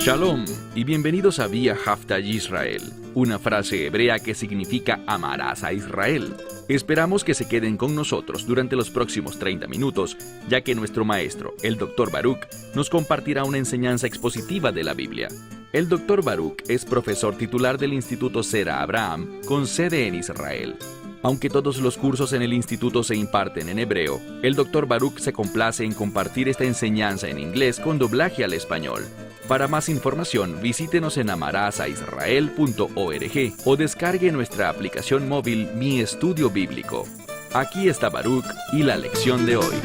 Shalom y bienvenidos a Vía Hafta Yisrael, una frase hebrea que significa amarás a Israel. Esperamos que se queden con nosotros durante los próximos 30 minutos, ya que nuestro maestro, el Dr. Baruch, nos compartirá una enseñanza expositiva de la Biblia. El Dr. Baruch es profesor titular del Instituto Zera Abraham, con sede en Israel. Aunque todos los cursos en el instituto se imparten en hebreo, el Dr. Baruch se complace en compartir esta enseñanza en inglés con doblaje al español. Para más información, visítenos en amarazaisrael.org o descargue nuestra aplicación móvil Mi Estudio Bíblico. Aquí está Baruch y la lección de hoy.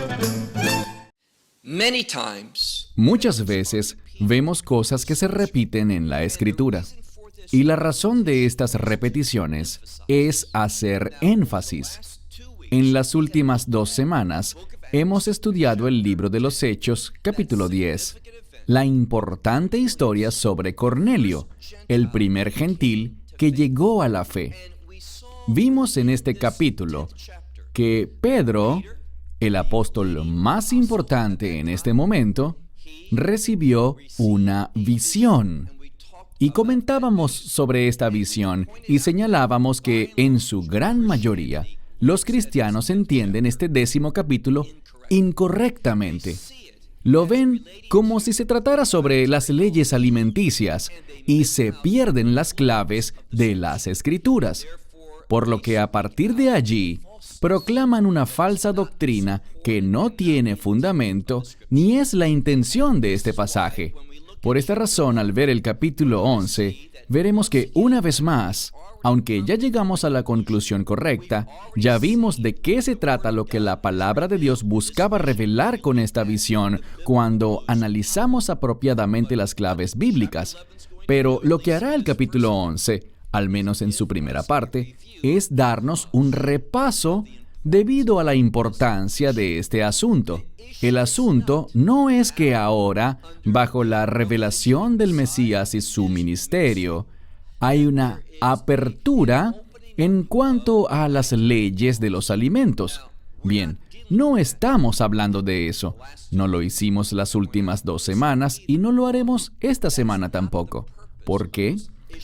Muchas veces vemos cosas que se repiten en la Escritura. Y la razón de estas repeticiones es hacer énfasis. En las últimas 2 semanas hemos estudiado el libro de los Hechos, capítulo 10, la importante historia sobre Cornelio, el primer gentil que llegó a la fe. Vimos en este capítulo que Pedro, el apóstol más importante en este momento, recibió una visión. Y comentábamos sobre esta visión y señalábamos que, en su gran mayoría, los cristianos entienden este 10º capítulo incorrectamente. Lo ven como si se tratara sobre las leyes alimenticias y se pierden las claves de las Escrituras. Por lo que a partir de allí, proclaman una falsa doctrina que no tiene fundamento ni es la intención de este pasaje. Por esta razón, al ver el capítulo 11, veremos que una vez más, aunque ya llegamos a la conclusión correcta, ya vimos de qué se trata lo que la palabra de Dios buscaba revelar con esta visión cuando analizamos apropiadamente las claves bíblicas. Pero lo que hará el capítulo 11, al menos en su primera parte, es darnos un repaso debido a la importancia de este asunto. El asunto no es que ahora, bajo la revelación del Mesías y su ministerio, hay una apertura en cuanto a las leyes de los alimentos. Bien, no estamos hablando de eso. No lo hicimos las últimas 2 semanas y no lo haremos esta semana tampoco. ¿Por qué?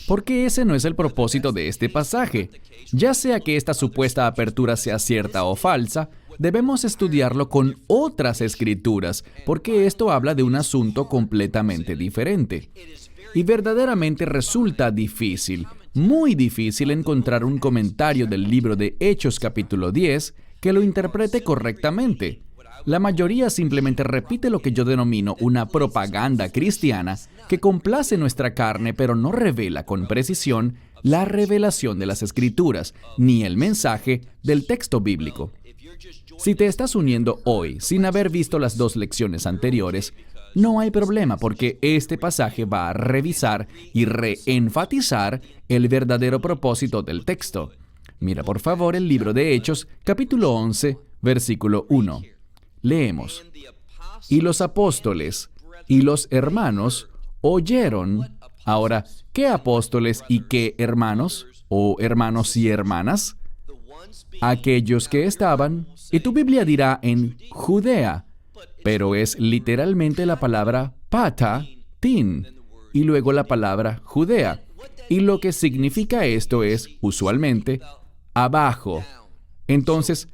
Porque ese no es el propósito de este pasaje. Ya sea que esta supuesta apertura sea cierta o falsa, debemos estudiarlo con otras escrituras, porque esto habla de un asunto completamente diferente. Y verdaderamente resulta difícil, muy difícil encontrar un comentario del libro de Hechos capítulo 10 que lo interprete correctamente. La mayoría simplemente repite lo que yo denomino una propaganda cristiana que complace nuestra carne, pero no revela con precisión la revelación de las Escrituras, ni el mensaje del texto bíblico. Si te estás uniendo hoy sin haber visto las 2 lecciones anteriores, no hay problema porque este pasaje va a revisar y reenfatizar el verdadero propósito del texto. Mira por favor el libro de Hechos, capítulo 11, versículo 1. Leemos: Y los apóstoles y los hermanos oyeron. Ahora, ¿qué apóstoles y qué hermanos? ¿O hermanos y hermanas? Aquellos que estaban, y tu Biblia dirá en Judea, pero es literalmente la palabra pata, tin, y luego la palabra Judea. Y lo que significa esto es, usualmente, abajo. Entonces,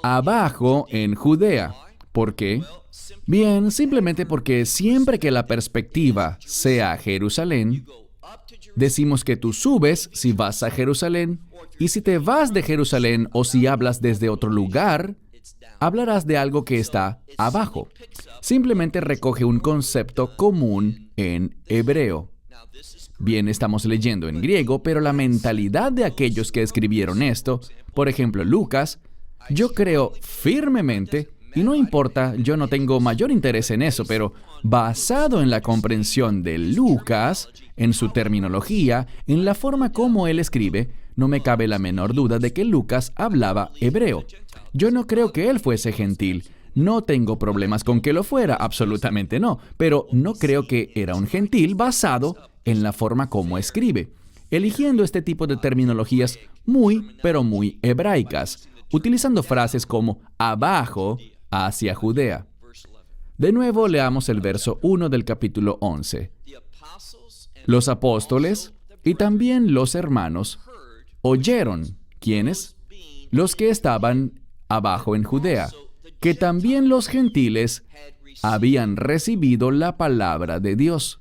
abajo en Judea. ¿Por qué? Bien, simplemente porque siempre que la perspectiva sea Jerusalén, decimos que tú subes si vas a Jerusalén, y si te vas de Jerusalén o si hablas desde otro lugar, hablarás de algo que está abajo. Simplemente recoge un concepto común en hebreo. Bien, estamos leyendo en griego, pero la mentalidad de aquellos que escribieron esto, por ejemplo Lucas, yo creo firmemente, y no importa, yo no tengo mayor interés en eso, pero basado en la comprensión de Lucas, en su terminología, en la forma como él escribe, no me cabe la menor duda de que Lucas hablaba hebreo. Yo no creo que él fuese gentil. No tengo problemas con que lo fuera, absolutamente no, pero no creo que era un gentil basado en la forma como escribe, eligiendo este tipo de terminologías muy, pero muy hebraicas, utilizando frases como abajo hacia Judea. De nuevo, leamos el verso 1 del capítulo 11. Los apóstoles y también los hermanos oyeron, ¿quiénes? Los que estaban abajo en Judea, que también los gentiles habían recibido la palabra de Dios.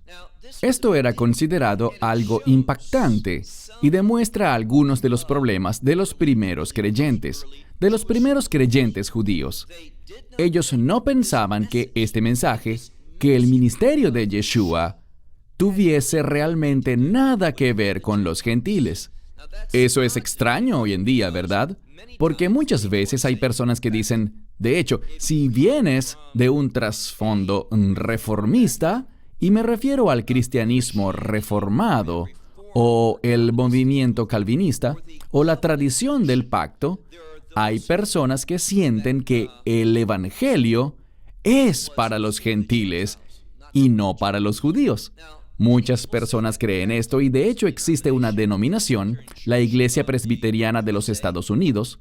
Esto era considerado algo impactante y demuestra algunos de los problemas de los primeros creyentes judíos. Ellos no pensaban que este mensaje, que el ministerio de Yeshua, tuviese realmente nada que ver con los gentiles. Eso es extraño hoy en día, ¿verdad? Porque muchas veces hay personas que dicen, de hecho, si vienes de un trasfondo reformista, y me refiero al cristianismo reformado, o el movimiento calvinista, o la tradición del pacto, hay personas que sienten que el evangelio es para los gentiles y no para los judíos. Muchas personas creen esto y de hecho existe una denominación, la Iglesia Presbiteriana de los Estados Unidos.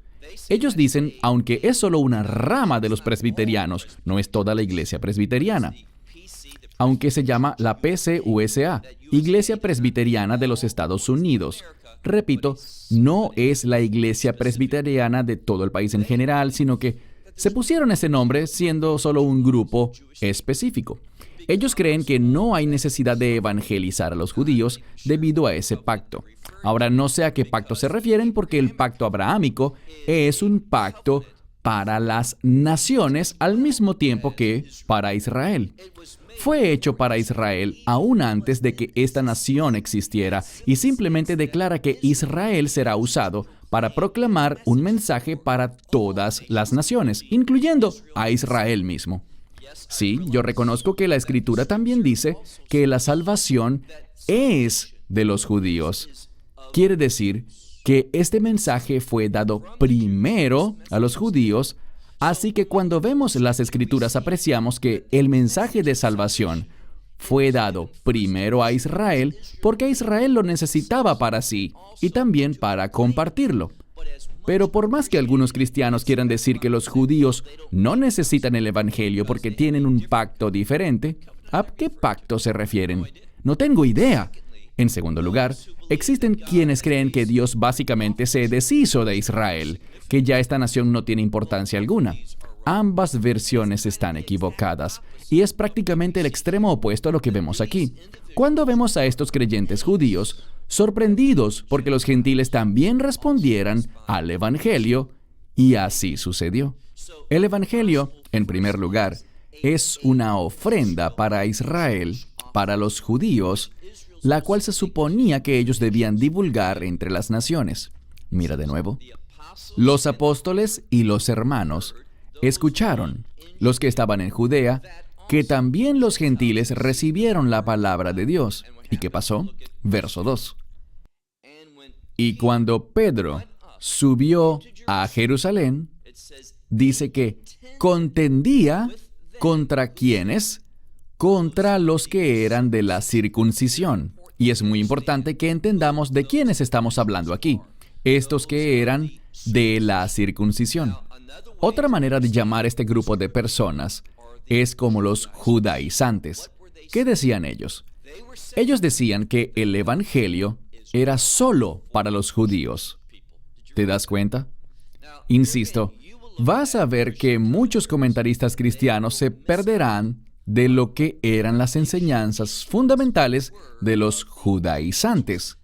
Ellos dicen, aunque es solo una rama de los presbiterianos, no es toda la Iglesia Presbiteriana. Aunque se llama la PCUSA, Iglesia Presbiteriana de los Estados Unidos. Repito, no es la Iglesia Presbiteriana de todo el país en general, sino que se pusieron ese nombre siendo solo un grupo específico. Ellos creen que no hay necesidad de evangelizar a los judíos debido a ese pacto. Ahora, no sé a qué pacto se refieren porque el pacto abrahámico es un pacto para las naciones al mismo tiempo que para Israel. Fue hecho para Israel aún antes de que esta nación existiera y simplemente declara que Israel será usado para proclamar un mensaje para todas las naciones, incluyendo a Israel mismo. Sí, yo reconozco que la Escritura también dice que la salvación es de los judíos. Quiere decir que este mensaje fue dado primero a los judíos. Así que cuando vemos las Escrituras apreciamos que el mensaje de salvación fue dado primero a Israel porque Israel lo necesitaba para sí y también para compartirlo. Pero por más que algunos cristianos quieran decir que los judíos no necesitan el Evangelio porque tienen un pacto diferente, ¿a qué pacto se refieren? No tengo idea. En segundo lugar, existen quienes creen que Dios básicamente se deshizo de Israel, que ya esta nación no tiene importancia alguna. Ambas versiones están equivocadas, y es prácticamente el extremo opuesto a lo que vemos aquí. Cuando vemos a estos creyentes judíos sorprendidos porque los gentiles también respondieran al Evangelio, y así sucedió. El Evangelio, en primer lugar, es una ofrenda para Israel, para los judíos, la cual se suponía que ellos debían divulgar entre las naciones. Mira de nuevo. Los apóstoles y los hermanos escucharon, los que estaban en Judea, que también los gentiles recibieron la palabra de Dios. ¿Y qué pasó? Verso 2. Y cuando Pedro subió a Jerusalén, dice que contendía contra ¿quiénes? Contra los que eran de la circuncisión. Y es muy importante que entendamos de quiénes estamos hablando aquí. Estos que eran de la circuncisión. Otra manera de llamar este grupo de personas es como los judaizantes. ¿Qué decían ellos? Ellos decían que el Evangelio era solo para los judíos. ¿Te das cuenta? Insisto, vas a ver que muchos comentaristas cristianos se perderán de lo que eran las enseñanzas fundamentales de los judaizantes.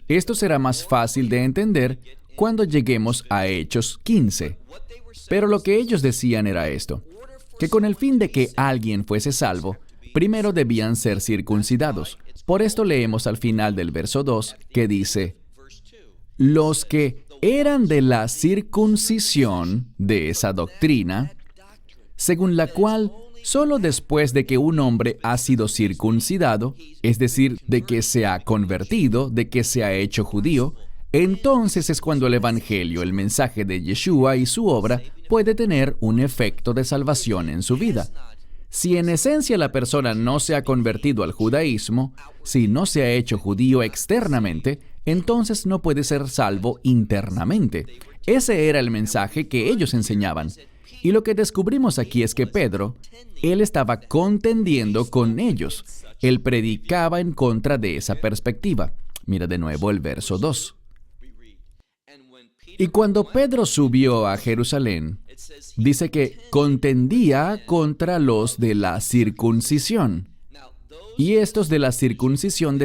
Esto será más fácil de entender cuando lleguemos a Hechos 15. Pero lo que ellos decían era esto, que con el fin de que alguien fuese salvo, primero debían ser circuncidados. Por esto leemos al final del verso 2 que dice, los que eran de la circuncisión de esa doctrina, según la cual solo después de que un hombre ha sido circuncidado, es decir, de que se ha convertido, de que se ha hecho judío, entonces es cuando el Evangelio, el mensaje de Yeshua y su obra, puede tener un efecto de salvación en su vida. Si en esencia la persona no se ha convertido al judaísmo, si no se ha hecho judío externamente, entonces no puede ser salvo internamente. Ese era el mensaje que ellos enseñaban. Y lo que descubrimos aquí es que Pedro, él estaba contendiendo con ellos. Él predicaba en contra de esa perspectiva. Mira de nuevo el verso 2. Y cuando Pedro subió a Jerusalén, dice que contendía contra los de la circuncisión. Y estos de la circuncisión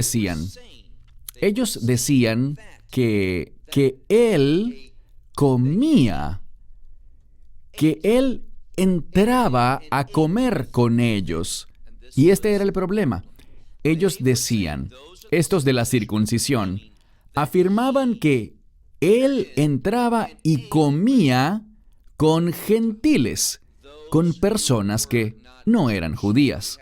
ellos decían que él comía, que él entraba a comer con ellos. Y este era el problema. Ellos decían, estos de la circuncisión, afirmaban que él entraba y comía con gentiles, con personas que no eran judías.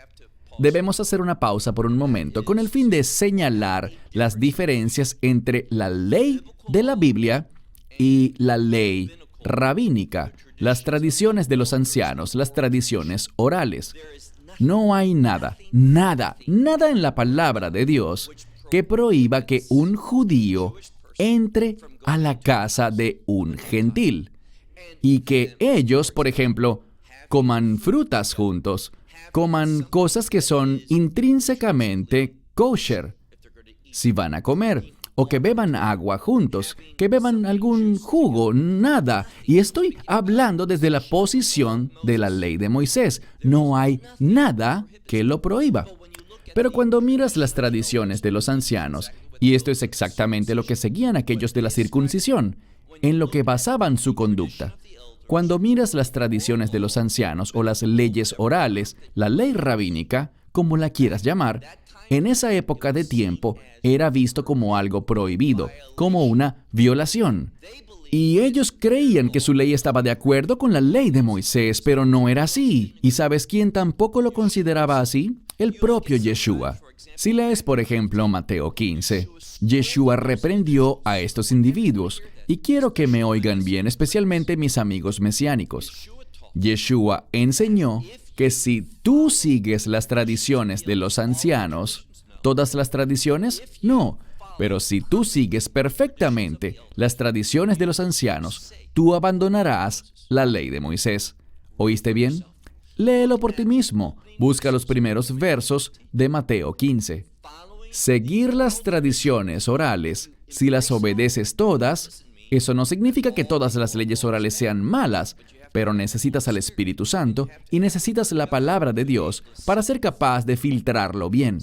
Debemos hacer una pausa por un momento con el fin de señalar las diferencias entre la ley de la Biblia y la ley rabínica, las tradiciones de los ancianos, las tradiciones orales. No hay nada en la palabra de Dios que prohíba que un judío entre a la casa de un gentil y que ellos, por ejemplo, coman frutas juntos, coman cosas que son intrínsecamente kosher, si van a comer, o que beban agua juntos, que beban algún jugo, nada. Y estoy hablando desde la posición de la ley de Moisés. No hay nada que lo prohíba. Pero cuando miras las tradiciones de los ancianos, y esto es exactamente lo que seguían aquellos de la circuncisión, en lo que basaban su conducta. Cuando miras las tradiciones de los ancianos o las leyes orales, la ley rabínica, como la quieras llamar, en esa época de tiempo era visto como algo prohibido, como una violación. Y ellos creían que su ley estaba de acuerdo con la ley de Moisés, pero no era así. ¿Y sabes quién tampoco lo consideraba así? El propio Yeshua. Si lees, por ejemplo, Mateo 15, Yeshua reprendió a estos individuos, y quiero que me oigan bien, especialmente mis amigos mesiánicos. Yeshua enseñó que si tú sigues las tradiciones de los ancianos, ¿todas las tradiciones? No. Pero si tú sigues perfectamente las tradiciones de los ancianos, tú abandonarás la ley de Moisés. ¿Oíste bien? Léelo por ti mismo. Busca los primeros versos de Mateo 15. Seguir las tradiciones orales, si las obedeces todas, eso no significa que todas las leyes orales sean malas, pero necesitas al Espíritu Santo y necesitas la palabra de Dios para ser capaz de filtrarlo bien.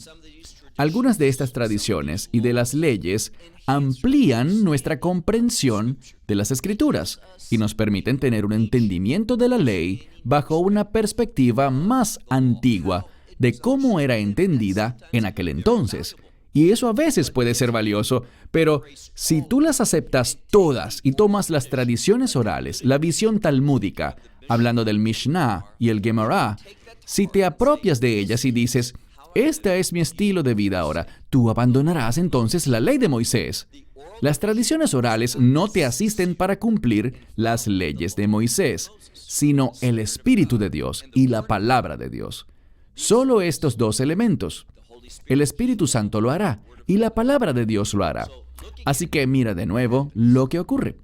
Algunas de estas tradiciones y de las leyes amplían nuestra comprensión de las Escrituras y nos permiten tener un entendimiento de la ley bajo una perspectiva más antigua de cómo era entendida en aquel entonces. Y eso a veces puede ser valioso, pero si tú las aceptas todas y tomas las tradiciones orales, la visión talmúdica, hablando del Mishnah y el Gemara, si te apropias de ellas y dices, este es mi estilo de vida ahora, tú abandonarás entonces la ley de Moisés. Las tradiciones orales no te asisten para cumplir las leyes de Moisés, sino el Espíritu de Dios y la palabra de Dios. Solo estos dos elementos. El Espíritu Santo lo hará y la palabra de Dios lo hará. Así que mira de nuevo lo que ocurre.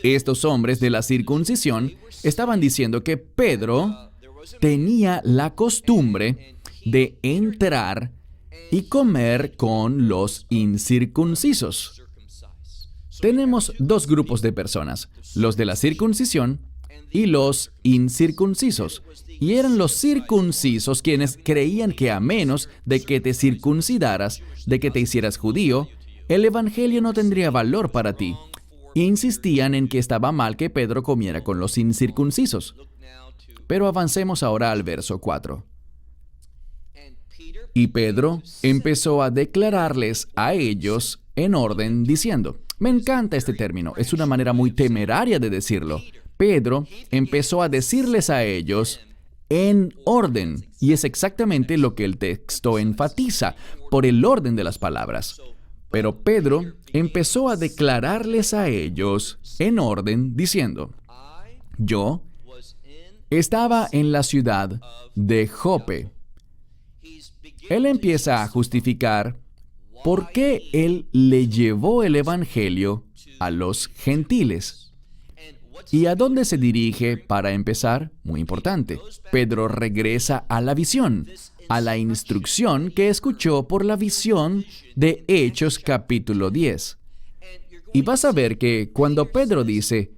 Estos hombres de la circuncisión estaban diciendo que Pedro tenía la costumbre de entrar y comer con los incircuncisos. Tenemos dos grupos de personas, los de la circuncisión y los incircuncisos. Y eran los circuncisos quienes creían que a menos de que te circuncidaras, de que te hicieras judío, el evangelio no tendría valor para ti. Insistían en que estaba mal que Pedro comiera con los incircuncisos. Pero avancemos ahora al verso 4. Y Pedro empezó a declararles a ellos en orden, diciendo, me encanta este término, es una manera muy temeraria de decirlo. Pedro empezó a decirles a ellos en orden, y es exactamente lo que el texto enfatiza, por el orden de las palabras. Pero Pedro empezó a declararles a ellos en orden, diciendo, yo estaba en la ciudad de Jope. Él empieza a justificar por qué él le llevó el evangelio a los gentiles. ¿Y a dónde se dirige para empezar? Muy importante. Pedro regresa a la visión, a la instrucción que escuchó por la visión de Hechos capítulo 10. Y vas a ver que cuando Pedro dice,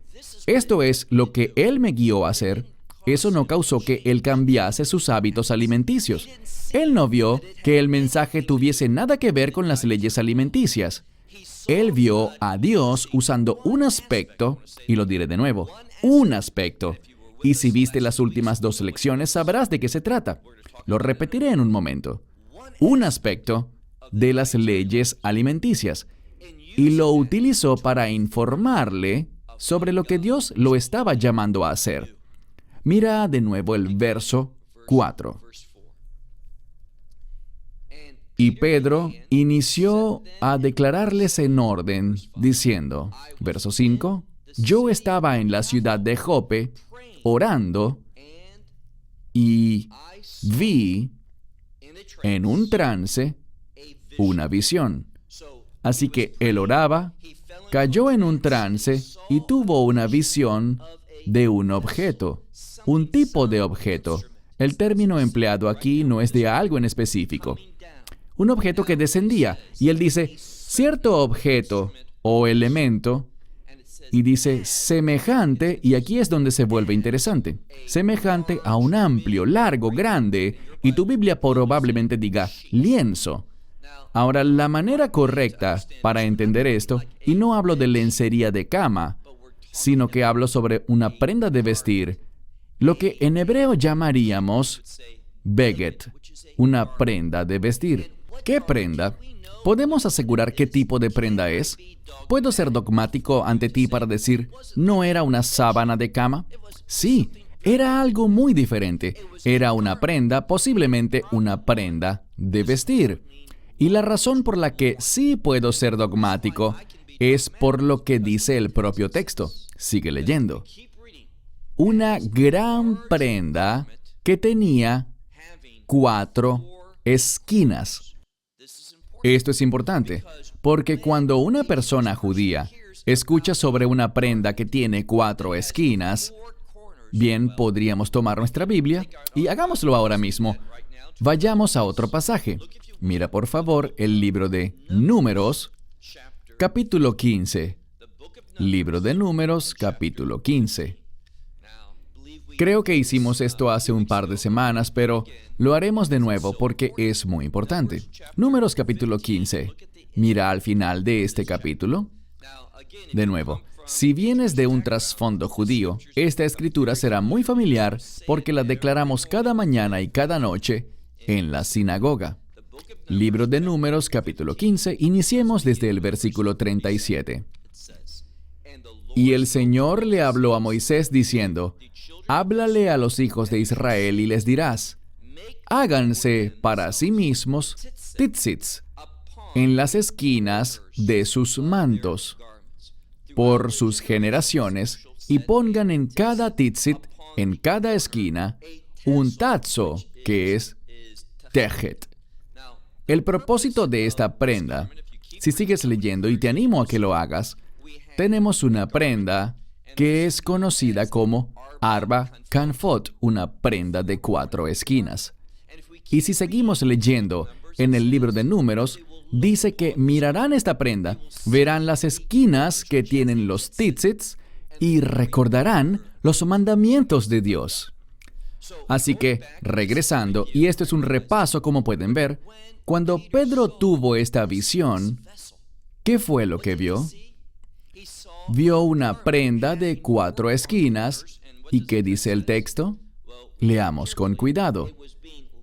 esto es lo que él me guió a hacer, eso no causó que él cambiase sus hábitos alimenticios. Él no vio que el mensaje tuviese nada que ver con las leyes alimenticias. Él vio a Dios usando un aspecto, y lo diré de nuevo, un aspecto. Y si viste las últimas 2 lecciones, sabrás de qué se trata. Lo repetiré en un momento. Un aspecto de las leyes alimenticias. Y lo utilizó para informarle sobre lo que Dios lo estaba llamando a hacer. Mira de nuevo el verso 4. Y Pedro inició a declararles en orden, diciendo, verso 5, yo estaba en la ciudad de Jope, orando, y vi en un trance una visión. Así que él oraba, cayó en un trance y tuvo una visión de un objeto, un tipo de objeto. El término empleado aquí no es de algo en específico. Un objeto que descendía. Y él dice, cierto objeto o elemento, y dice semejante, y aquí es donde se vuelve interesante, semejante a un amplio, largo, grande, y tu Biblia probablemente diga lienzo. Ahora, la manera correcta para entender esto, y no hablo de lencería de cama, sino que hablo sobre una prenda de vestir, lo que en hebreo llamaríamos beget, una prenda de vestir. ¿Qué prenda? ¿Podemos asegurar qué tipo de prenda es? ¿Puedo ser dogmático ante ti para decir, ¿no era una sábana de cama? Sí, era algo muy diferente. Era una prenda, posiblemente una prenda de vestir. Y la razón por la que sí puedo ser dogmático es por lo que dice el propio texto. Sigue leyendo. Una gran prenda que tenía 4 esquinas. Esto es importante, porque cuando una persona judía escucha sobre una prenda que tiene 4 esquinas, bien, podríamos tomar nuestra Biblia y hagámoslo ahora mismo. Vayamos a otro pasaje. Mira, por favor, el libro de Números, capítulo 15. Libro de Números, capítulo 15. Creo que hicimos esto hace un par de semanas, pero lo haremos de nuevo porque es muy importante. Números capítulo 15. Mira al final de este capítulo. De nuevo, si vienes de un trasfondo judío, esta escritura será muy familiar porque la declaramos cada mañana y cada noche en la sinagoga. Libro de Números capítulo 15. Iniciemos desde el versículo 37. Y el Señor le habló a Moisés diciendo, háblale a los hijos de Israel y les dirás, háganse para sí mismos tzitzits en las esquinas de sus mantos, por sus generaciones, y pongan en cada tzitzit, en cada esquina, un tazo, que es tejet. El propósito de esta prenda, si sigues leyendo, y te animo a que lo hagas, tenemos una prenda que es conocida como Arba Kanfot, una prenda de 4 esquinas. Y si seguimos leyendo en el libro de Números, dice que mirarán esta prenda, verán las esquinas que tienen los tzitzits y recordarán los mandamientos de Dios. Así que, regresando, y esto es un repaso como pueden ver, cuando Pedro tuvo esta visión, ¿qué fue lo que vio? Vio una prenda de 4 esquinas. ¿Y qué dice el texto? Leamos con cuidado.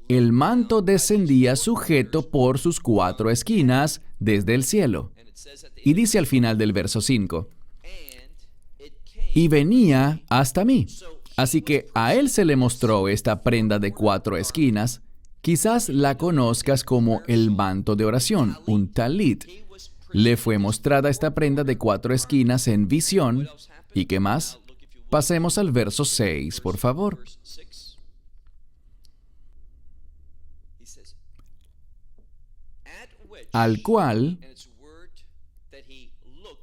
El manto descendía sujeto por sus 4 esquinas desde el cielo. Y dice al final del verso 5, y venía hasta mí. Así que a él se le mostró esta prenda de 4 esquinas. Quizás la conozcas como el manto de oración, un talit. Le fue mostrada esta prenda de 4 esquinas en visión. ¿Y qué más? Pasemos al verso 6, por favor. Al cual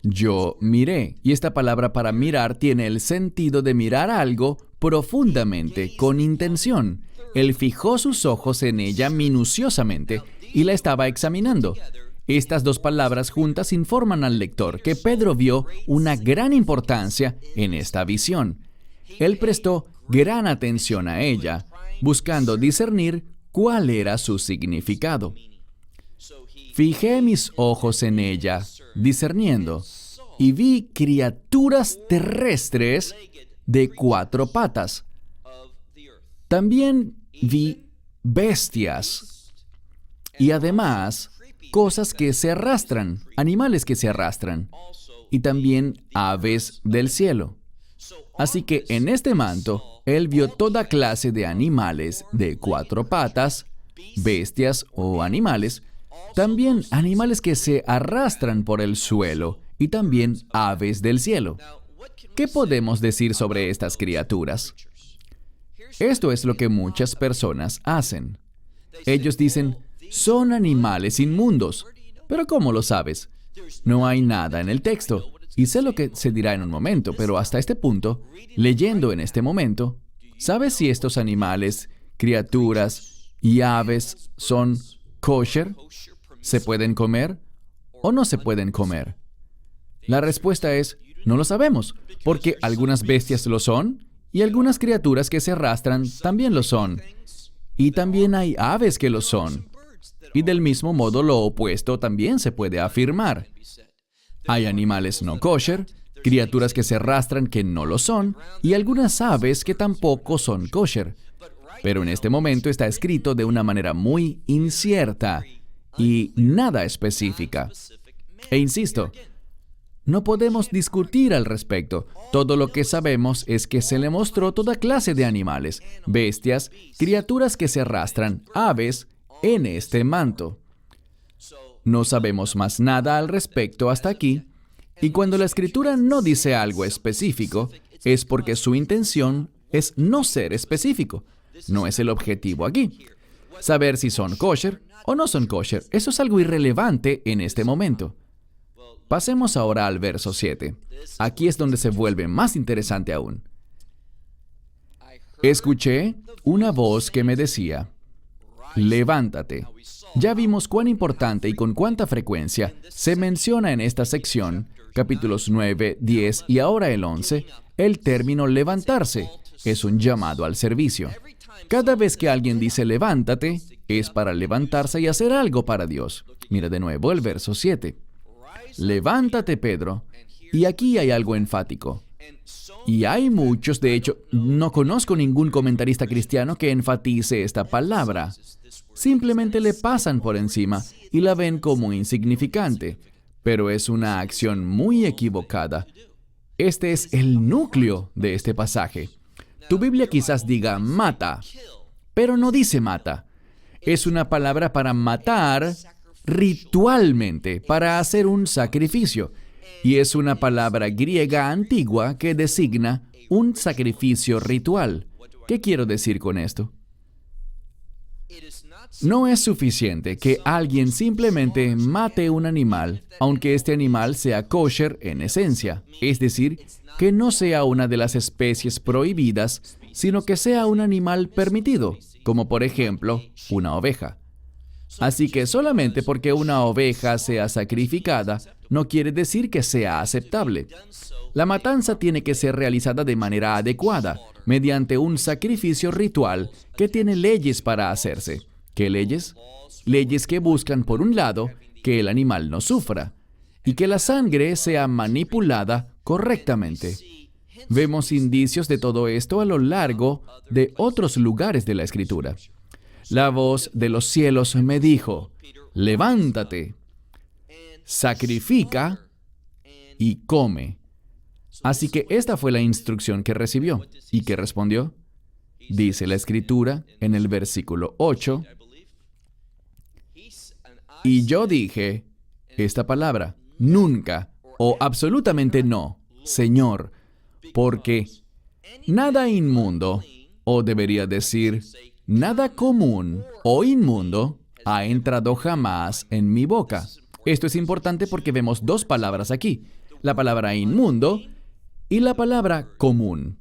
Yo miré, y esta palabra para mirar tiene el sentido de mirar algo profundamente, con intención. Él fijó sus ojos en ella minuciosamente y la estaba examinando. Estas dos palabras juntas informan al lector que Pedro vio una gran importancia en esta visión. Él prestó gran atención a ella, buscando discernir cuál era su significado. Fijé mis ojos en ella, discerniendo, y vi criaturas terrestres de 4 patas. También vi bestias y además cosas que se arrastran, animales que se arrastran, y también aves del cielo. Así que en este manto, él vio toda clase de animales de 4 patas, bestias o animales, también animales que se arrastran por el suelo y también aves del cielo. ¿Qué podemos decir sobre estas criaturas? Esto es lo que muchas personas hacen. Ellos dicen, son animales inmundos. ¿Pero cómo lo sabes? No hay nada en el texto. Y sé lo que se dirá en un momento, pero hasta este punto, leyendo en este momento, ¿sabes si estos animales, criaturas y aves son kosher? ¿Se pueden comer o no se pueden comer? La respuesta es, no lo sabemos, porque algunas bestias lo son y algunas criaturas que se arrastran también lo son. Y también hay aves que lo son. Y del mismo modo lo opuesto también se puede afirmar. Hay animales no kosher, criaturas que se arrastran que no lo son, y algunas aves que tampoco son kosher. Pero en este momento está escrito de una manera muy incierta y nada específica. E insisto, no podemos discutir al respecto. Todo lo que sabemos es que se le mostró toda clase de animales, bestias, criaturas que se arrastran, aves, en este manto. No sabemos más nada al respecto hasta aquí, y cuando la Escritura no dice algo específico, es porque su intención es no ser específico. No es el objetivo aquí. Saber si son kosher o no son kosher, eso es algo irrelevante en este momento. Pasemos ahora al verso 7. Aquí es donde se vuelve más interesante aún. Escuché una voz que me decía, levántate. Ya vimos cuán importante y con cuánta frecuencia se menciona en esta sección, capítulos 9, 10 y ahora el 11, el término levantarse. Es un llamado al servicio. Cada vez que alguien dice levántate, es para levantarse y hacer algo para Dios. Mira de nuevo el verso 7. Levántate, Pedro. Y aquí hay algo enfático. Y hay muchos, de hecho, no conozco ningún comentarista cristiano que enfatice esta palabra. Simplemente le pasan por encima y la ven como insignificante, pero es una acción muy equivocada. Este es el núcleo de este pasaje. Tu Biblia quizás diga mata, pero no dice mata. Es una palabra para matar ritualmente, para hacer un sacrificio. Y es una palabra griega antigua que designa un sacrificio ritual. ¿Qué quiero decir con esto? No es suficiente que alguien simplemente mate un animal, aunque este animal sea kosher en esencia, es decir, que no sea una de las especies prohibidas, sino que sea un animal permitido, como por ejemplo, una oveja. Así que solamente porque una oveja sea sacrificada, no quiere decir que sea aceptable. La matanza tiene que ser realizada de manera adecuada, mediante un sacrificio ritual que tiene leyes para hacerse. ¿Qué leyes? Leyes que buscan, por un lado, que el animal no sufra y que la sangre sea manipulada correctamente. Vemos indicios de todo esto a lo largo de otros lugares de la Escritura. La voz de los cielos me dijo, levántate, sacrifica y come. Así que esta fue la instrucción que recibió. ¿Y qué respondió? Dice la Escritura en el versículo 8, y yo dije esta palabra, nunca o absolutamente no, Señor, porque nada inmundo, o debería decir, nada común o inmundo ha entrado jamás en mi boca. Esto es importante porque vemos dos palabras aquí. la palabra inmundo y la palabra común.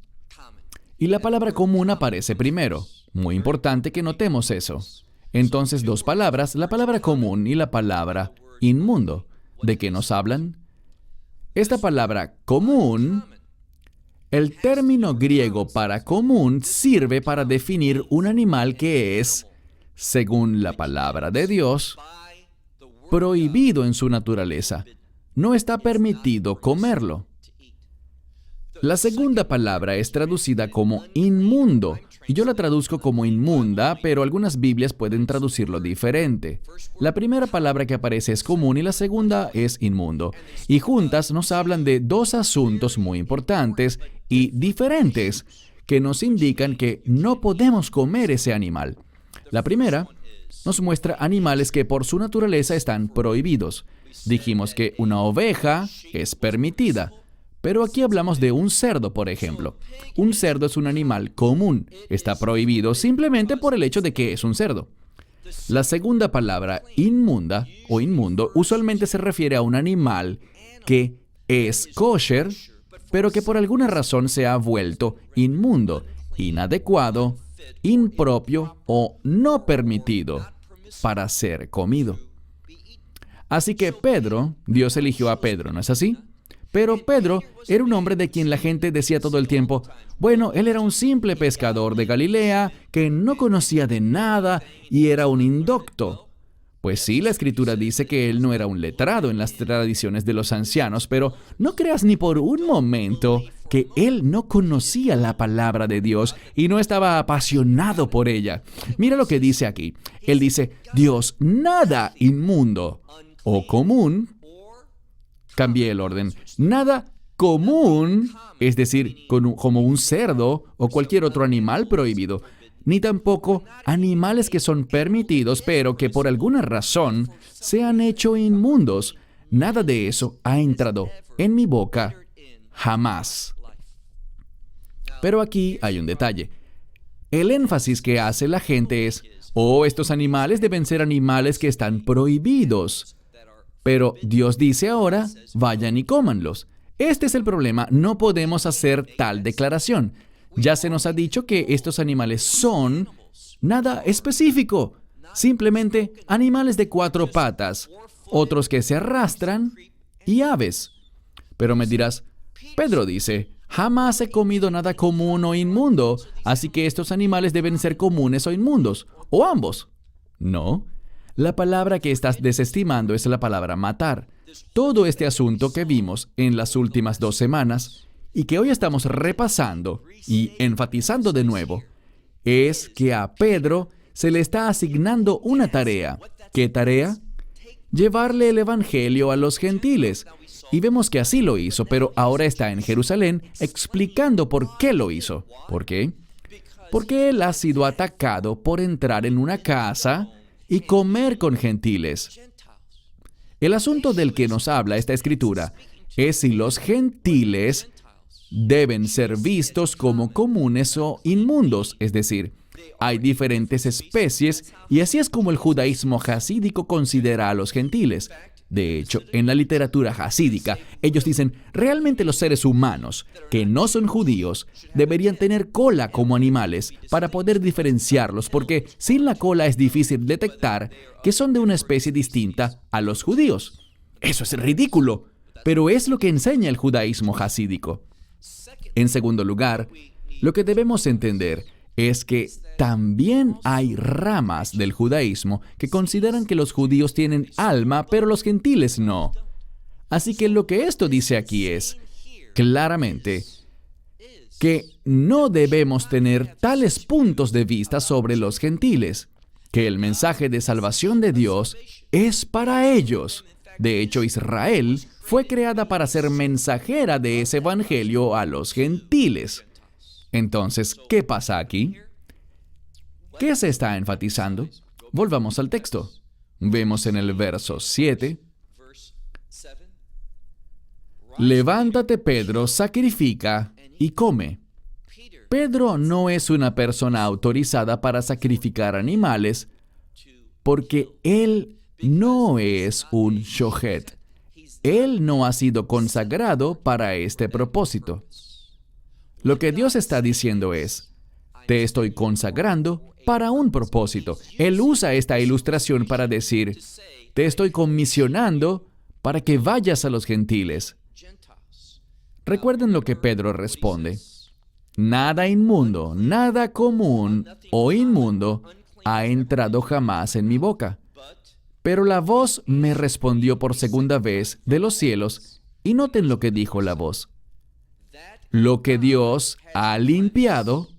Y la palabra común aparece primero. Muy importante que notemos eso. Entonces, dos palabras, la palabra común y la palabra inmundo. ¿De qué nos hablan? Esta palabra común, el término griego para común sirve para definir un animal que es, según la palabra de Dios, prohibido en su naturaleza. No está permitido comerlo. La segunda palabra es traducida como inmundo, y yo la traduzco como inmunda, pero algunas Biblias pueden traducirlo diferente. La primera palabra que aparece es común y la segunda es inmundo. Y juntas nos hablan de dos asuntos muy importantes y diferentes que nos indican que no podemos comer ese animal. La primera nos muestra animales que por su naturaleza están prohibidos. Dijimos que una oveja es permitida. Pero aquí hablamos de un cerdo, por ejemplo. Un cerdo es un animal común. Está prohibido simplemente por el hecho de que es un cerdo. La segunda palabra, inmunda o inmundo, usualmente se refiere a un animal que es kosher, pero que por alguna razón se ha vuelto inmundo, inadecuado, impropio o no permitido para ser comido. Así que Pedro, Dios eligió a Pedro, ¿no es así? Pero Pedro era un hombre de quien la gente decía todo el tiempo, bueno, él era un simple pescador de Galilea que no conocía de nada y era un indocto. Pues sí, la Escritura dice que él no era un letrado en las tradiciones de los ancianos, pero no creas ni por un momento que él no conocía la palabra de Dios y no estaba apasionado por ella. Mira lo que dice aquí. Él dice, Dios, nada inmundo o común. Cambié el orden. Nada común, es decir, como un cerdo o cualquier otro animal prohibido, ni tampoco animales que son permitidos, pero que por alguna razón se han hecho inmundos. Nada de eso ha entrado en mi boca jamás. Pero aquí hay un detalle. El énfasis que hace la gente es, estos animales deben ser animales que están prohibidos. Pero Dios dice ahora, vayan y cómanlos. Este es el problema, no podemos hacer tal declaración. Ya se nos ha dicho que estos animales son nada específico, simplemente animales de 4 patas, otros que se arrastran y aves. Pero me dirás, Pedro dice, jamás he comido nada común o inmundo, así que estos animales deben ser comunes o inmundos, o ambos. No. La palabra que estás desestimando es la palabra matar. Todo este asunto que vimos en las últimas 2 semanas y que hoy estamos repasando y enfatizando de nuevo, es que a Pedro se le está asignando una tarea. ¿Qué tarea? Llevarle el Evangelio a los gentiles. Y vemos que así lo hizo, pero ahora está en Jerusalén explicando por qué lo hizo. ¿Por qué? Porque él ha sido atacado por entrar en una casa y comer con gentiles. El asunto del que nos habla esta escritura es si los gentiles deben ser vistos como comunes o inmundos, es decir, hay diferentes especies y así es como el judaísmo jasídico considera a los gentiles. De hecho, en la literatura jasídica, ellos dicen, realmente los seres humanos, que no son judíos, deberían tener cola como animales para poder diferenciarlos, porque sin la cola es difícil detectar que son de una especie distinta a los judíos. Eso es ridículo, pero es lo que enseña el judaísmo jasídico. En segundo lugar, lo que debemos entender es que también hay ramas del judaísmo que consideran que los judíos tienen alma, pero los gentiles no. Así que lo que esto dice aquí es, claramente, que no debemos tener tales puntos de vista sobre los gentiles, que el mensaje de salvación de Dios es para ellos. De hecho, Israel fue creada para ser mensajera de ese evangelio a los gentiles. Entonces, ¿qué pasa aquí? ¿Qué se está enfatizando? Volvamos al texto. Vemos en el verso 7. Levántate, Pedro, sacrifica y come. Pedro no es una persona autorizada para sacrificar animales porque él no es un shohet. Él no ha sido consagrado para este propósito. Lo que Dios está diciendo es, te estoy consagrando para un propósito. Él usa esta ilustración para decir, te estoy comisionando para que vayas a los gentiles. Recuerden lo que Pedro responde. Nada inmundo, nada común o inmundo ha entrado jamás en mi boca. Pero la voz me respondió por segunda vez de los cielos, y noten lo que dijo la voz. Lo que Dios ha limpiado.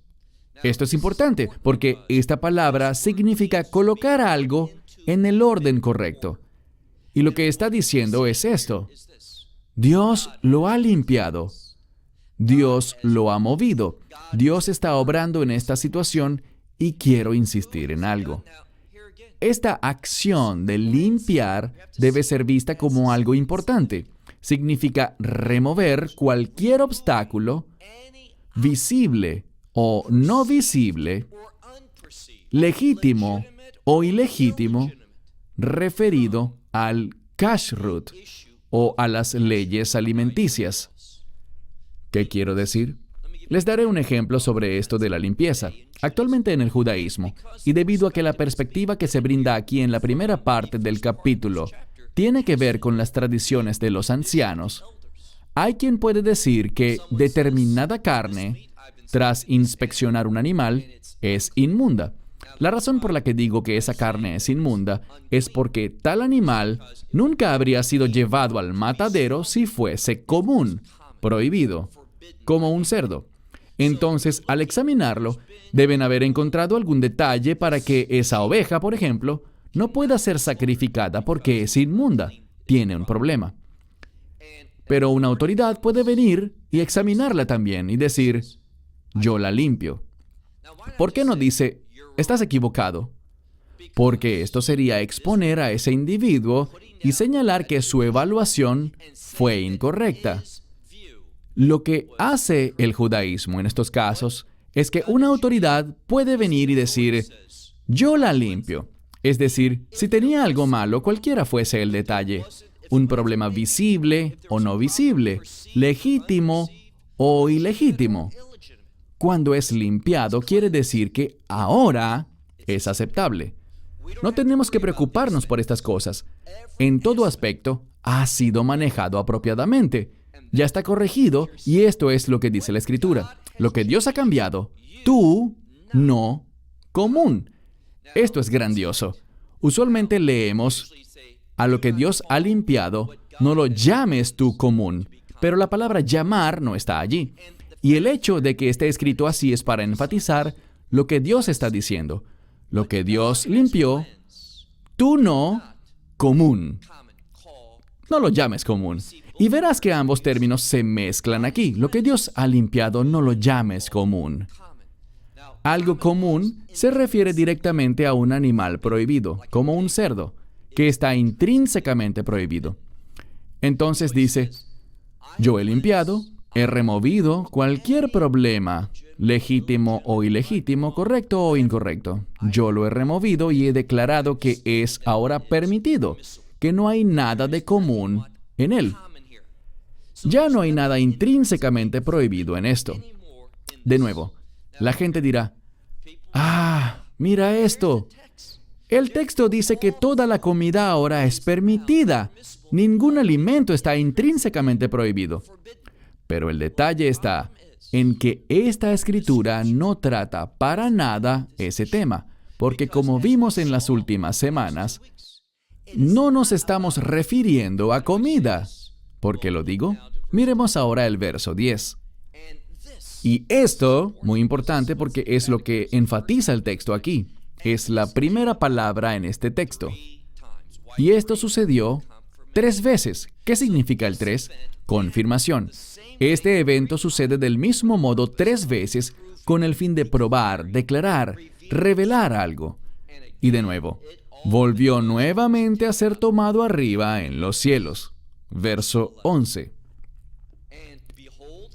Esto es importante, porque esta palabra significa colocar algo en el orden correcto. Y lo que está diciendo es esto. Dios lo ha limpiado. Dios lo ha movido. Dios está obrando en esta situación y quiero insistir en algo. Esta acción de limpiar debe ser vista como algo importante. Significa remover cualquier obstáculo, visible o no visible, legítimo o ilegítimo, referido al kashrut o a las leyes alimenticias. ¿Qué quiero decir? Les daré un ejemplo sobre esto de la limpieza. Actualmente en el judaísmo, y debido a que la perspectiva que se brinda aquí en la primera parte del capítulo tiene que ver con las tradiciones de los ancianos, hay quien puede decir que determinada carne, tras inspeccionar un animal, es inmunda. La razón por la que digo que esa carne es inmunda es porque tal animal nunca habría sido llevado al matadero si fuese común, prohibido, como un cerdo. Entonces, al examinarlo, deben haber encontrado algún detalle para que esa oveja, por ejemplo, no pueda ser sacrificada porque es inmunda, tiene un problema. Pero una autoridad puede venir y examinarla también y decir, yo la limpio. ¿Por qué no dice, estás equivocado? Porque esto sería exponer a ese individuo y señalar que su evaluación fue incorrecta. Lo que hace el judaísmo en estos casos es que una autoridad puede venir y decir, yo la limpio. Es decir, si tenía algo malo, cualquiera fuese el detalle, un problema visible o no visible, legítimo o ilegítimo. Cuando es limpiado, quiere decir que ahora es aceptable. No tenemos que preocuparnos por estas cosas. En todo aspecto, ha sido manejado apropiadamente. Ya está corregido y esto es lo que dice la Escritura. Lo que Dios ha cambiado, tú no común. Esto es grandioso. Usualmente leemos, a lo que Dios ha limpiado, no lo llames tú común. Pero la palabra llamar no está allí. Y el hecho de que esté escrito así es para enfatizar lo que Dios está diciendo. Lo que Dios limpió, tú no común. No lo llames común. Y verás que ambos términos se mezclan aquí. Lo que Dios ha limpiado, no lo llames común. Algo común se refiere directamente a un animal prohibido, como un cerdo, que está intrínsecamente prohibido. Entonces dice, yo he limpiado, he removido cualquier problema, legítimo o ilegítimo, correcto o incorrecto. Yo lo he removido y he declarado que es ahora permitido, que no hay nada de común en él. Ya no hay nada intrínsecamente prohibido en esto. De nuevo, la gente dirá, mira esto. El texto dice que toda la comida ahora es permitida. Ningún alimento está intrínsecamente prohibido. Pero el detalle está en que esta escritura no trata para nada ese tema, porque como vimos en las últimas semanas, no nos estamos refiriendo a comida. ¿Por qué lo digo? Miremos ahora el verso 10. Y esto, muy importante porque es lo que enfatiza el texto aquí. Es la primera palabra en este texto. Y esto sucedió 3 veces. ¿Qué significa el 3? Confirmación. Este evento sucede del mismo modo 3 veces con el fin de probar, declarar, revelar algo. Y de nuevo, volvió nuevamente a ser tomado arriba en los cielos. Verso 11.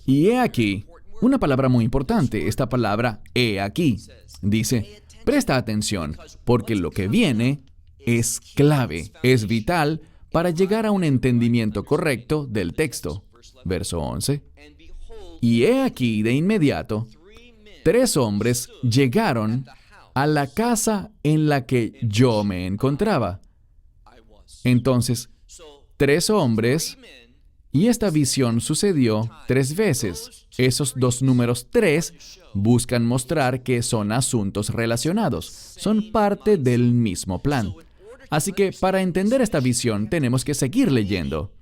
Y he aquí, una palabra muy importante, esta palabra he aquí. Dice, presta atención, porque lo que viene es clave, es vital para llegar a un entendimiento correcto del texto. Verso 11. Y he aquí de inmediato, 3 hombres llegaron a la casa en la que yo me encontraba. Entonces, 3 hombres, y esta visión sucedió 3 veces. Esos 2 números 3 buscan mostrar que son asuntos relacionados, son parte del mismo plan. Así que para entender esta visión tenemos que seguir leyendo.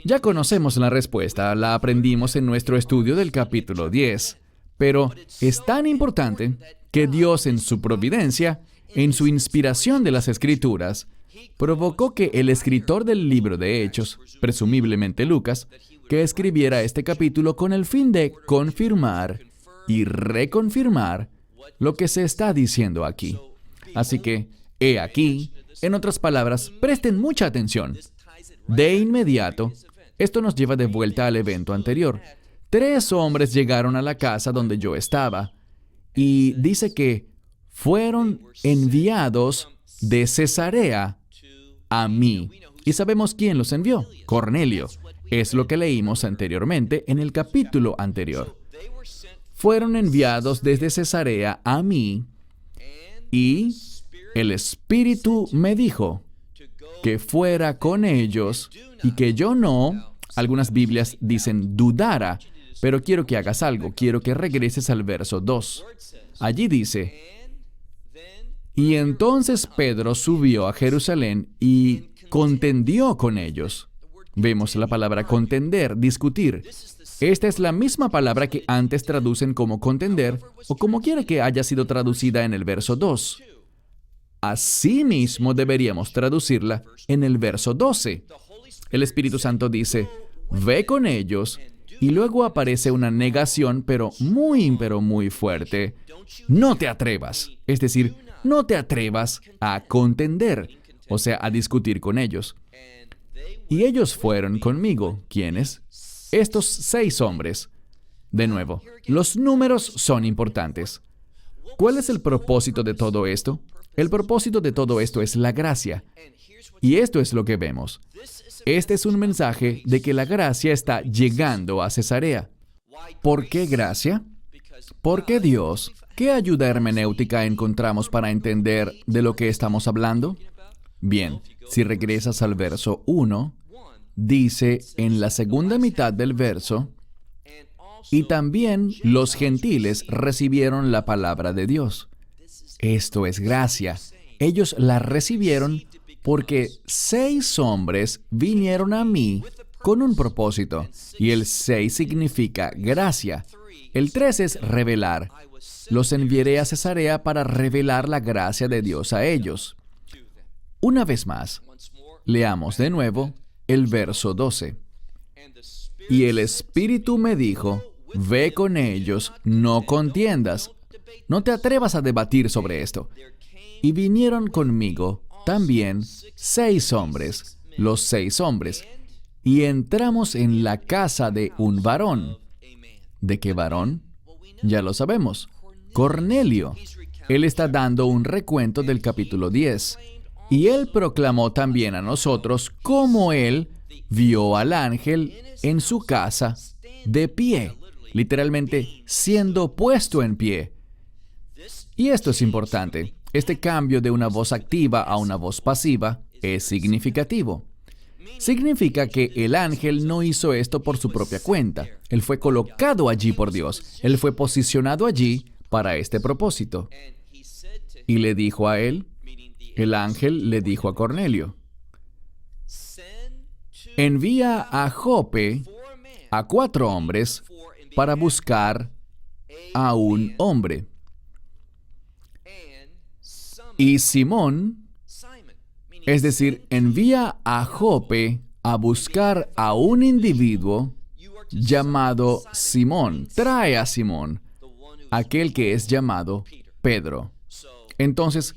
Ya conocemos la respuesta, la aprendimos en nuestro estudio del capítulo 10, pero es tan importante que Dios en su providencia, en su inspiración de las Escrituras, provocó que el escritor del libro de Hechos, presumiblemente Lucas, que escribiera este capítulo con el fin de confirmar y reconfirmar lo que se está diciendo aquí. Así que, he aquí, en otras palabras, presten mucha atención. De inmediato, esto nos lleva de vuelta al evento anterior. 3 hombres llegaron a la casa donde yo estaba, y dice que fueron enviados de Cesarea a mí. Y sabemos quién los envió. Cornelio. Es lo que leímos anteriormente en el capítulo anterior. Fueron enviados desde Cesarea a mí, y el Espíritu me dijo que fuera con ellos y que yo no, algunas Biblias dicen dudara, pero quiero que hagas algo, quiero que regreses al verso 2. Allí dice, y entonces Pedro subió a Jerusalén y contendió con ellos. Vemos la palabra contender, discutir. Esta es la misma palabra que antes traducen como contender, o como quiera que haya sido traducida en el verso 2. Asimismo deberíamos traducirla en el verso 12. El Espíritu Santo dice, ve con ellos, y luego aparece una negación, pero muy fuerte. No te atrevas. Es decir, no te atrevas a contender, o sea, a discutir con ellos. Y ellos fueron conmigo. ¿Quiénes? Estos 6 hombres. De nuevo, los números son importantes. ¿Cuál es el propósito de todo esto? El propósito de todo esto es la gracia. Y esto es lo que vemos. Este es un mensaje de que la gracia está llegando a Cesarea. ¿Por qué gracia? Porque Dios. ¿Qué ayuda hermenéutica encontramos para entender de lo que estamos hablando? Bien, si regresas al verso 1, dice en la segunda mitad del verso, y también los gentiles recibieron la palabra de Dios. Esto es gracia. Ellos la recibieron porque 6 hombres vinieron a mí con un propósito, y el 6 significa gracia. El 3 es revelar. Los enviaré a Cesarea para revelar la gracia de Dios a ellos. Una vez más, leamos de nuevo el verso 12. Y el Espíritu me dijo, ve con ellos, no contiendas. No te atrevas a debatir sobre esto. Y vinieron conmigo también 6 hombres, los 6 hombres, y entramos en la casa de un varón. ¿De qué varón? Ya lo sabemos. Cornelio. Él está dando un recuento del capítulo 10. Y él proclamó también a nosotros cómo él vio al ángel en su casa de pie, literalmente siendo puesto en pie. Y esto es importante. Este cambio de una voz activa a una voz pasiva es significativo. Significa que el ángel no hizo esto por su propia cuenta. Él fue colocado allí por Dios. Él fue posicionado allí para este propósito. Y le dijo a él, el ángel le dijo a Cornelio, envía a Jope a 4 hombres para buscar a un hombre. Y Simón, es decir, envía a Jope a buscar a un individuo llamado Simón. Trae a Simón, aquel que es llamado Pedro. Entonces,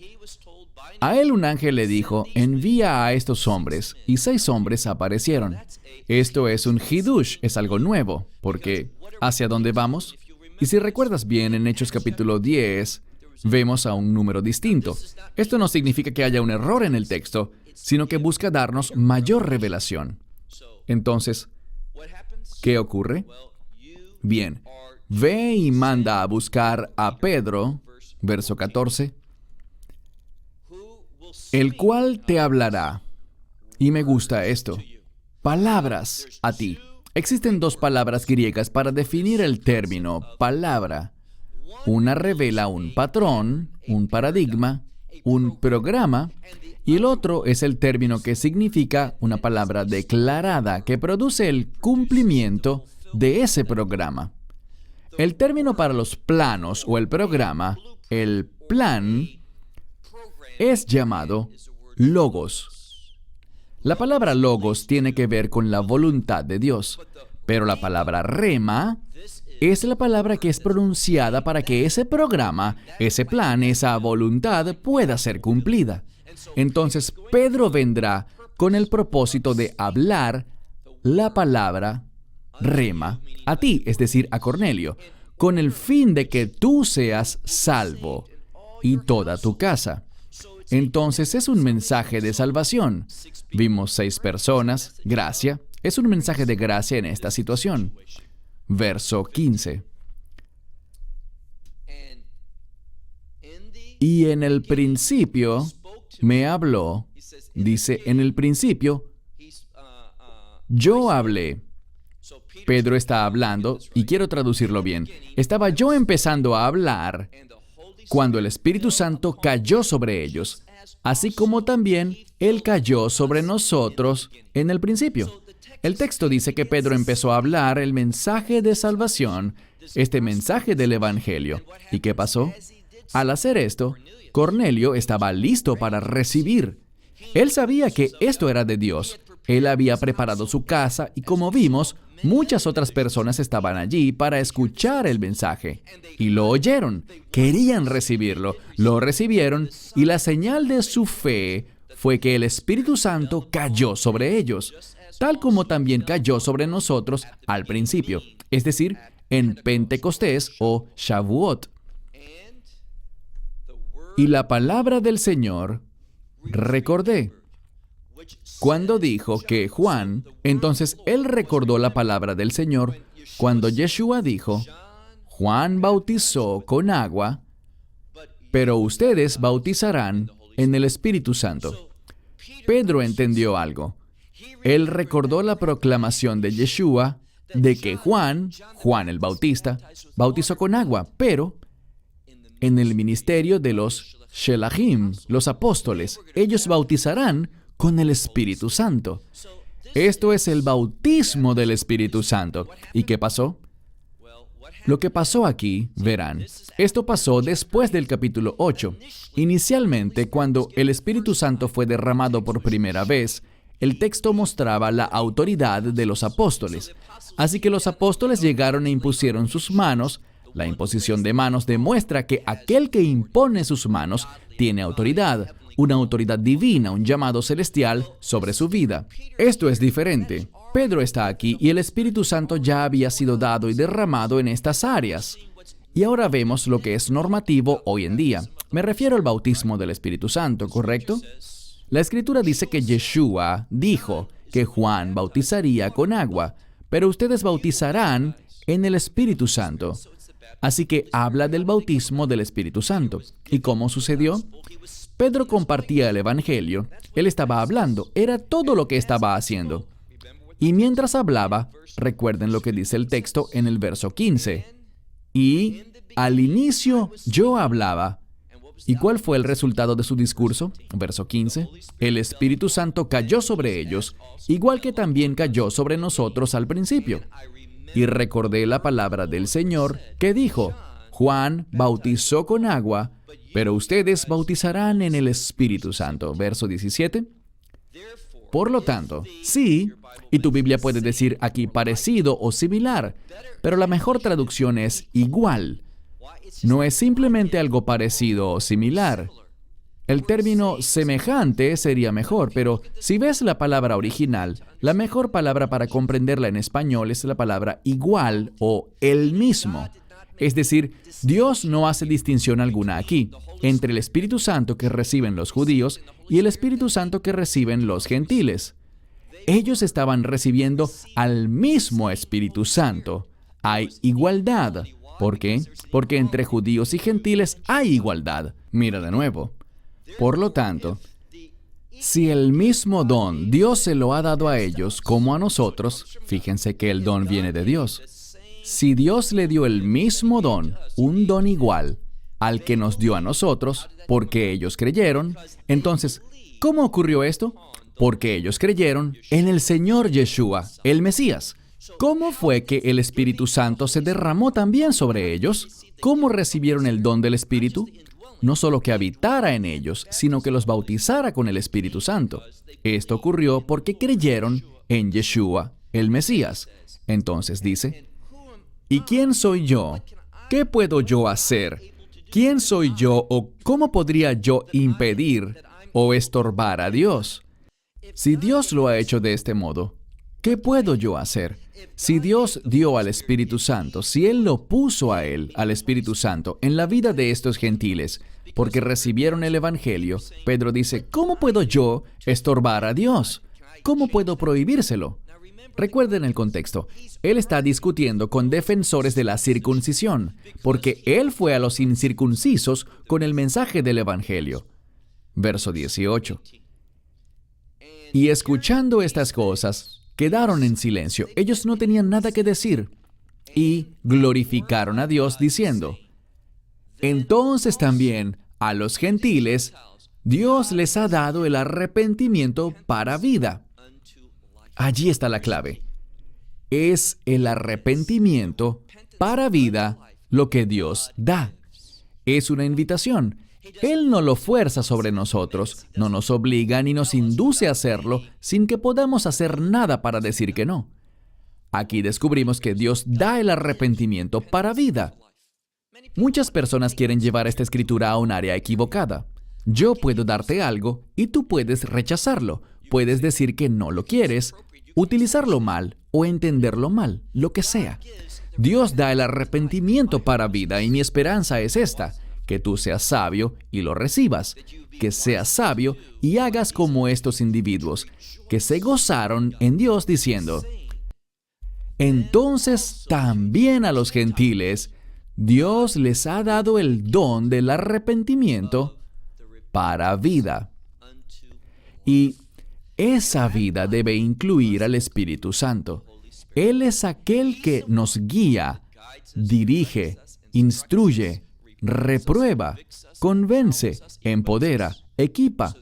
a él un ángel le dijo, envía a estos hombres, y 6 hombres aparecieron. Esto es un hidush, es algo nuevo, porque ¿hacia dónde vamos? Y si recuerdas bien, en Hechos capítulo 10, vemos a un número distinto. Esto no significa que haya un error en el texto, sino que busca darnos mayor revelación. Entonces, ¿qué ocurre? Bien, ve y manda a buscar a Pedro, verso 14, el cual te hablará. Y me gusta esto. Palabras a ti. Existen dos palabras griegas para definir el término palabra. Una revela un patrón, un paradigma, un programa, y el otro es el término que significa una palabra declarada que produce el cumplimiento de ese programa. El término para los planos o el programa, el plan, es llamado logos. La palabra logos tiene que ver con la voluntad de Dios, pero la palabra rema es la palabra que es pronunciada para que ese programa, ese plan, esa voluntad pueda ser cumplida. Entonces, Pedro vendrá con el propósito de hablar la palabra rema a ti, es decir, a Cornelio, con el fin de que tú seas salvo y toda tu casa. Entonces es un mensaje de salvación. Vimos 6 personas, gracia. Es un mensaje de gracia en esta situación. Verso 15. Y en el principio me habló, dice, en el principio, yo hablé. Pedro está hablando, y quiero traducirlo bien. Estaba yo empezando a hablar cuando el Espíritu Santo cayó sobre ellos, así como también Él cayó sobre nosotros en el principio. El texto dice que Pedro empezó a hablar el mensaje de salvación, este mensaje del Evangelio. ¿Y qué pasó? Al hacer esto, Cornelio estaba listo para recibir. Él sabía que esto era de Dios. Él había preparado su casa y, como vimos, muchas otras personas estaban allí para escuchar el mensaje. Y lo oyeron, querían recibirlo, lo recibieron, y la señal de su fe fue que el Espíritu Santo cayó sobre ellos, tal como también cayó sobre nosotros al principio, es decir, en Pentecostés o Shavuot. Y la palabra del Señor recordé. Cuando dijo que Juan, entonces él recordó la palabra del Señor cuando Yeshua dijo, Juan bautizó con agua, pero ustedes bautizarán en el Espíritu Santo. Pedro entendió algo. Él recordó la proclamación de Yeshua de que Juan el Bautista, bautizó con agua, pero en el ministerio de los Shelahim, los apóstoles, ellos bautizarán con el Espíritu Santo. Esto es el bautismo del Espíritu Santo. ¿Y qué pasó? Lo que pasó aquí, verán, esto pasó después del capítulo 8. Inicialmente, cuando el Espíritu Santo fue derramado por primera vez, el texto mostraba la autoridad de los apóstoles. Así que los apóstoles llegaron e impusieron sus manos. La imposición de manos demuestra que aquel que impone sus manos tiene autoridad, una autoridad divina, un llamado celestial sobre su vida. Esto es diferente. Pedro está aquí y el Espíritu Santo ya había sido dado y derramado en estas áreas. Y ahora vemos lo que es normativo hoy en día. Me refiero al bautismo del Espíritu Santo, ¿correcto? La Escritura dice que Yeshua dijo que Juan bautizaría con agua, pero ustedes bautizarán en el Espíritu Santo. Así que habla del bautismo del Espíritu Santo. ¿Y cómo sucedió? Pedro compartía el Evangelio. Él estaba hablando. Era todo lo que estaba haciendo. Y mientras hablaba, recuerden lo que dice el texto en el verso 15. Y al inicio yo hablaba. ¿Y cuál fue el resultado de su discurso? Verso 15. El Espíritu Santo cayó sobre ellos, igual que también cayó sobre nosotros al principio. Y recordé la palabra del Señor que dijo, Juan bautizó con agua, pero ustedes bautizarán en el Espíritu Santo. Verso 17. Por lo tanto, sí, y tu Biblia puede decir aquí parecido o similar, pero la mejor traducción es igual. No es simplemente algo parecido o similar. El término semejante sería mejor, pero si ves la palabra original, la mejor palabra para comprenderla en español es la palabra igual o el mismo. Es decir, Dios no hace distinción alguna aquí entre el Espíritu Santo que reciben los judíos y el Espíritu Santo que reciben los gentiles. Ellos estaban recibiendo al mismo Espíritu Santo. Hay igualdad. ¿Por qué? Porque entre judíos y gentiles hay igualdad. Mira de nuevo. Por lo tanto, si el mismo don Dios se lo ha dado a ellos como a nosotros, fíjense que el don viene de Dios. Si Dios le dio el mismo don, un don igual, al que nos dio a nosotros, porque ellos creyeron, entonces, ¿cómo ocurrió esto? Porque ellos creyeron en el Señor Yeshua, el Mesías. ¿Cómo fue que el Espíritu Santo se derramó también sobre ellos? ¿Cómo recibieron el don del Espíritu? No solo que habitara en ellos, sino que los bautizara con el Espíritu Santo. Esto ocurrió porque creyeron en Yeshua, el Mesías. Entonces dice, ¿y quién soy yo? ¿Qué puedo yo hacer? ¿Quién soy yo o cómo podría yo impedir o estorbar a Dios? Si Dios lo ha hecho de este modo, ¿qué puedo yo hacer? Si Dios dio al Espíritu Santo, si Él lo puso a Él, al Espíritu Santo, en la vida de estos gentiles, porque recibieron el Evangelio, Pedro dice, ¿cómo puedo yo estorbar a Dios? ¿Cómo puedo prohibírselo? Recuerden el contexto. Él está discutiendo con defensores de la circuncisión, porque Él fue a los incircuncisos con el mensaje del Evangelio. Verso 18. Y escuchando estas cosas, quedaron en silencio. Ellos no tenían nada que decir. Y glorificaron a Dios diciendo, entonces también a los gentiles, Dios les ha dado el arrepentimiento para vida. Allí está la clave. Es el arrepentimiento para vida lo que Dios da. Es una invitación. Él no lo fuerza sobre nosotros, no nos obliga ni nos induce a hacerlo sin que podamos hacer nada para decir que no. Aquí descubrimos que Dios da el arrepentimiento para vida. Muchas personas quieren llevar esta escritura a un área equivocada. Yo puedo darte algo y tú puedes rechazarlo. Puedes decir que no lo quieres, utilizarlo mal o entenderlo mal, lo que sea. Dios da el arrepentimiento para vida y mi esperanza es esta, que tú seas sabio y lo recibas, que seas sabio y hagas como estos individuos, que se gozaron en Dios diciendo, entonces también a los gentiles, Dios les ha dado el don del arrepentimiento para vida. Y esa vida debe incluir al Espíritu Santo. Él es aquel que nos guía, dirige, instruye, reprueba, convence, empodera, equipa,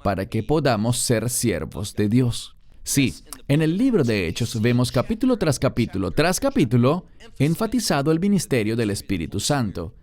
para que podamos ser siervos de Dios. Sí, en el libro de Hechos vemos capítulo tras capítulo enfatizado el ministerio del Espíritu Santo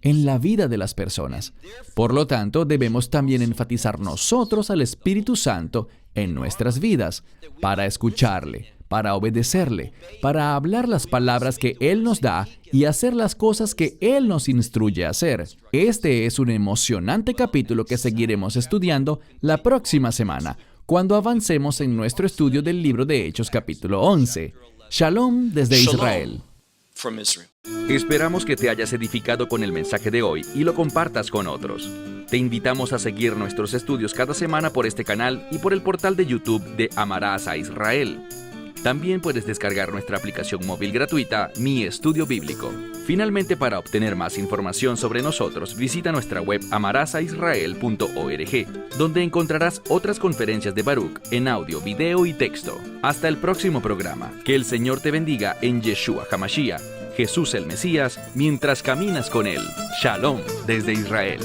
en la vida de las personas. Por lo tanto, debemos también enfatizar nosotros al Espíritu Santo en nuestras vidas, para escucharle, para obedecerle, para hablar las palabras que Él nos da y hacer las cosas que Él nos instruye a hacer. Este es un emocionante capítulo que seguiremos estudiando la próxima semana, cuando avancemos en nuestro estudio del libro de Hechos capítulo 11. Shalom desde Israel. Esperamos que te hayas edificado con el mensaje de hoy y lo compartas con otros. Te invitamos a seguir nuestros estudios cada semana por este canal y por el portal de YouTube de Amarás a Israel. También puedes descargar nuestra aplicación móvil gratuita, Mi Estudio Bíblico. Finalmente, para obtener más información sobre nosotros, visita nuestra web amarasaisrael.org, donde encontrarás otras conferencias de Baruch en audio, video y texto. Hasta el próximo programa. Que el Señor te bendiga en Yeshua HaMashiach, Jesús el Mesías, mientras caminas con Él. Shalom desde Israel.